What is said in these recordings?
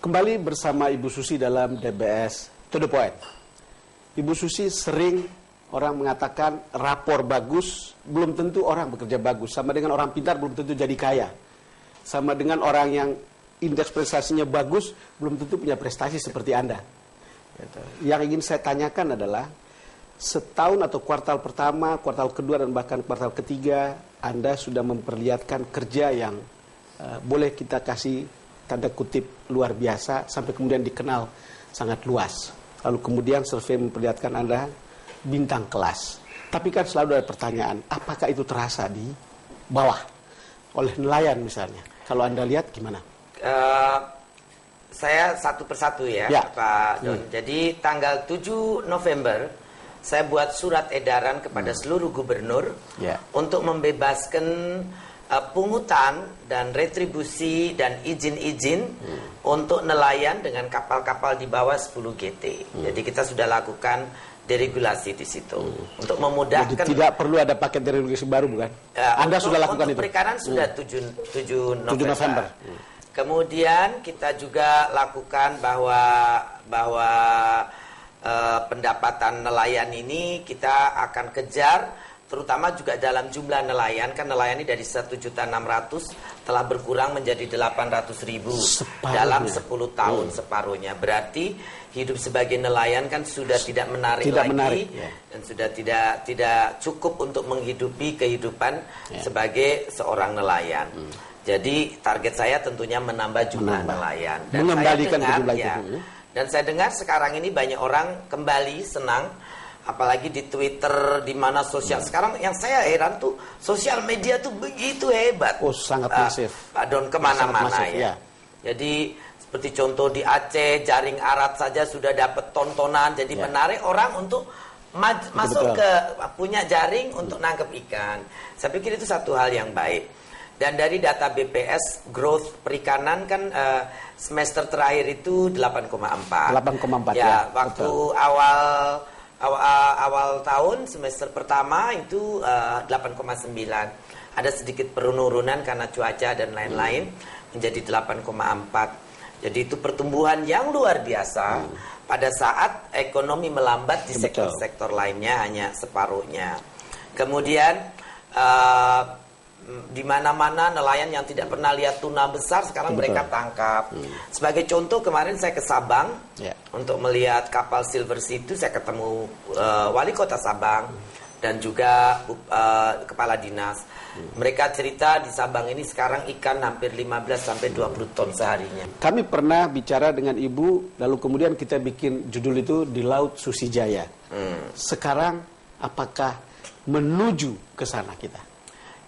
Kembali bersama Ibu Susi dalam DBS To The Point. Ibu Susi sering orang mengatakan rapor bagus, belum tentu orang bekerja bagus. Sama dengan orang pintar, belum tentu jadi kaya. Sama dengan orang yang indeks prestasinya bagus, belum tentu punya prestasi seperti Anda. Yang ingin saya tanyakan adalah, setahun atau kuartal pertama, kuartal kedua, dan bahkan kuartal ketiga, Anda sudah memperlihatkan kerja yang boleh kita kasih tanda kutip luar biasa, sampai kemudian dikenal sangat luas. Lalu kemudian survei memperlihatkan Anda bintang kelas. Tapi kan selalu ada pertanyaan, apakah itu terasa di bawah oleh nelayan misalnya? Kalau Anda lihat gimana? Saya satu persatu ya, Pak Don. Jadi tanggal 7 November saya buat surat edaran kepada seluruh gubernur untuk membebaskan pungutan dan retribusi dan izin-izin untuk nelayan dengan kapal-kapal di bawah 10 GT. Jadi kita sudah lakukan deregulasi di situ untuk memudahkan. Jadi tidak perlu ada paket deregulasi baru, bukan? Anda sudah lakukan itu? Perikanan sudah 7 November. Kemudian kita juga lakukan bahwa pendapatan nelayan ini kita akan kejar, terutama juga dalam jumlah nelayan. Kan nelayan ini dari 1.600.000 telah berkurang menjadi 800.000 dalam 10 tahun, separuhnya. Berarti hidup sebagai nelayan kan sudah tidak menarik lagi, dan sudah tidak cukup untuk menghidupi kehidupan sebagai seorang nelayan. Jadi target saya tentunya menambah jumlah nelayan. Dan mengembalikan jumlah itu. Dan saya dengar sekarang ini banyak orang kembali senang, apalagi di Twitter, di mana sosial. Sekarang yang saya heran tuh, sosial media tuh begitu hebat. Oh, sangat masif. Pak Don, kemana-mana ya. Jadi seperti contoh di Aceh, jaring arat saja sudah dapat tontonan. Jadi menarik orang untuk masuk ke punya jaring untuk nangkep ikan. Saya pikir itu satu hal yang baik. Dan dari data BPS, growth perikanan kan semester terakhir itu 8,4. 8,4 ya. Waktu awal tahun semester pertama itu 8,9. Ada sedikit penurunan karena cuaca dan lain-lain menjadi 8,4. Jadi itu pertumbuhan yang luar biasa pada saat ekonomi melambat di sektor-sektor lainnya hanya separuhnya. Kemudian di mana-mana nelayan yang tidak pernah lihat tuna besar sekarang mereka tangkap. Sebagai contoh, kemarin saya ke Sabang untuk melihat kapal Silver Sea itu. Saya ketemu wali kota Sabang dan juga kepala dinas. Mereka cerita di Sabang ini sekarang ikan hampir 15 sampai 20 ton seharinya. Kami pernah bicara dengan Ibu, lalu kemudian kita bikin judul itu Di Laut Susi Jaya. Sekarang apakah menuju ke sana kita?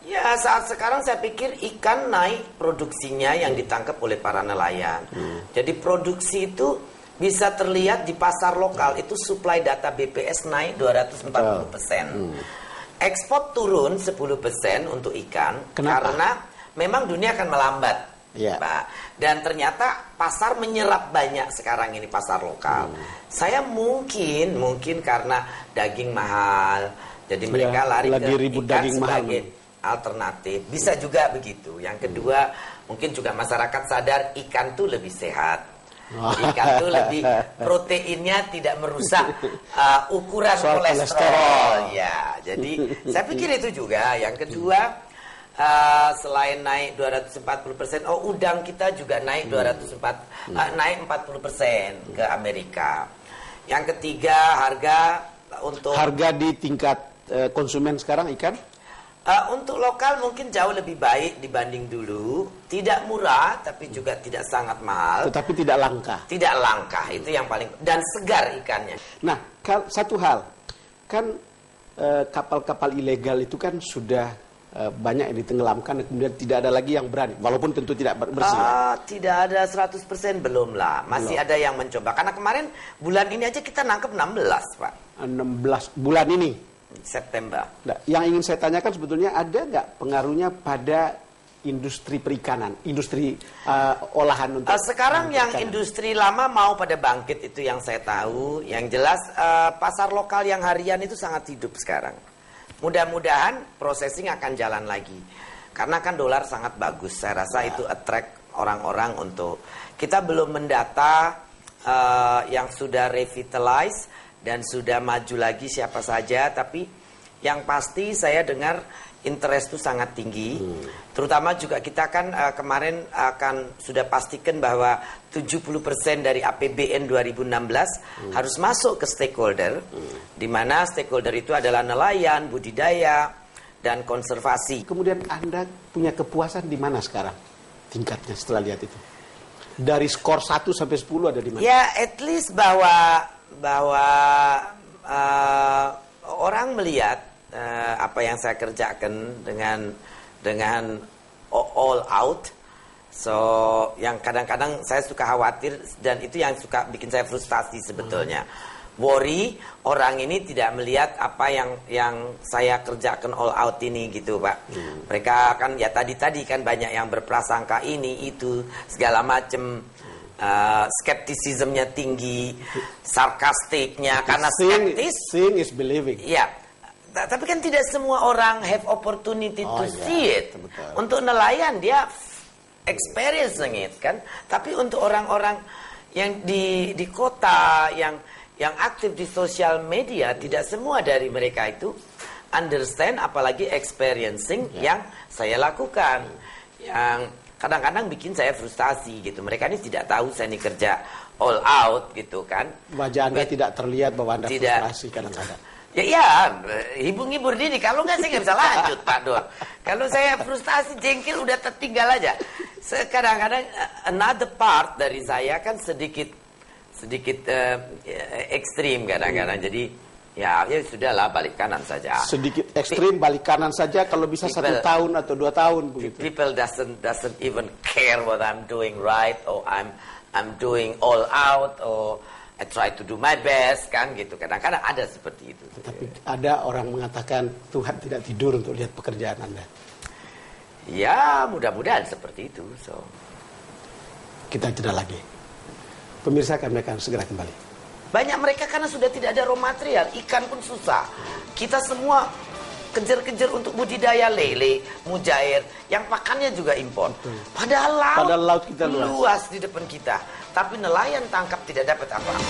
Ya, saat sekarang saya pikir ikan naik produksinya yang ditangkap oleh para nelayan. Jadi produksi itu bisa terlihat di pasar lokal. Itu supply data BPS naik 240%. Ekspor turun 10% untuk ikan. Kenapa? Karena memang dunia akan melambat. Pak. Dan ternyata pasar menyerap banyak sekarang ini, pasar lokal. Saya mungkin karena daging mahal. Jadi mereka lari ke ribut ikan daging sebagai mahal alternatif. Bisa juga begitu. Yang kedua, mungkin juga masyarakat sadar ikan tuh lebih sehat. Ikan tuh lebih proteinnya tidak merusak ukuran kolesterol. Ya, jadi saya pikir itu juga. Yang kedua, selain naik 240%, udang kita juga naik 40% ke Amerika. Yang ketiga, harga di tingkat konsumen sekarang ikan? Untuk lokal mungkin jauh lebih baik dibanding dulu. Tidak murah, tapi juga tidak sangat mahal. Tetapi tidak langka. Tidak langka, itu yang paling. Dan segar ikannya. Nah, satu hal. Kan kapal-kapal ilegal itu kan sudah banyak yang ditenggelamkan. Dan kemudian tidak ada lagi yang berani. Walaupun tentu tidak bersih. Tidak ada 100% belum lah. Masih ada yang mencoba. Karena kemarin bulan ini aja kita nangkep 16, Pak. 16 bulan ini? September. Nah, yang ingin saya tanyakan sebetulnya, ada nggak pengaruhnya pada industri perikanan, industri olahan untuk sekarang yang industri lama mau pada bangkit, itu yang saya tahu. Yang jelas pasar lokal yang harian itu sangat hidup sekarang. Mudah-mudahan processing akan jalan lagi. Karena kan dolar sangat bagus. Saya rasa itu attract orang-orang untuk kita belum mendata yang sudah revitalize dan sudah maju lagi siapa saja, tapi yang pasti saya dengar interest itu sangat tinggi. Terutama juga kita kan kemarin akan sudah pastikan bahwa 70% dari APBN 2016 harus masuk ke stakeholder, di mana stakeholder itu adalah nelayan, budidaya, dan konservasi. Kemudian Anda punya kepuasan di mana sekarang tingkatnya setelah lihat itu? Dari skor 1 sampai 10 ada di mana? Ya, at least bahwa orang melihat apa yang saya kerjakan dengan all out. So, yang kadang-kadang saya suka khawatir dan itu yang suka bikin saya frustasi sebetulnya. Worry orang ini tidak melihat apa yang saya kerjakan all out ini gitu, Pak. Mereka kan ya tadi kan banyak yang berprasangka ini itu segala macam, skeptisismnya tinggi, sarkastiknya karena skeptis. Seeing is believing. Ya. Tapi kan tidak semua orang have opportunity to see it. Betul. Untuk nelayan dia experiencing it kan. Tapi untuk orang-orang yang di kota yang aktif di sosial media, tidak semua dari mereka itu understand apalagi experiencing yang saya lakukan. Yang kadang-kadang bikin saya frustasi gitu. Mereka ini tidak tahu saya ini kerja all out gitu kan. Wajah Anda tidak terlihat bahwa Anda frustasi kadang-kadang. Ya, hibur-hibur diri. Kalau nggak saya nggak bisa lanjut, Pak Dor. Kalau saya frustasi, jengkel, udah tertinggal aja. Kadang-kadang another part dari saya kan sedikit ekstrim kadang-kadang. Jadi ya sudahlah, balik kanan saja. Sedikit ekstrim, balik kanan saja. Kalau bisa 1 tahun atau 2 tahun begitu. People doesn't even care what I'm doing right, or I'm doing all out, or I try to do my best, kan gitu. Kadang-kadang ada seperti itu. Tapi ada orang mengatakan Tuhan tidak tidur untuk lihat pekerjaan Anda. Ya, mudah-mudahan seperti itu. So, kita jeda lagi. Pemirsa, kami akan segera kembali. Banyak mereka karena sudah tidak ada raw material, ikan pun susah. Kita semua kejar-kejar untuk budidaya lele, mujair, yang pakannya juga impor. Padahal laut kita luas di depan kita. Tapi nelayan tangkap tidak dapat apa-apa.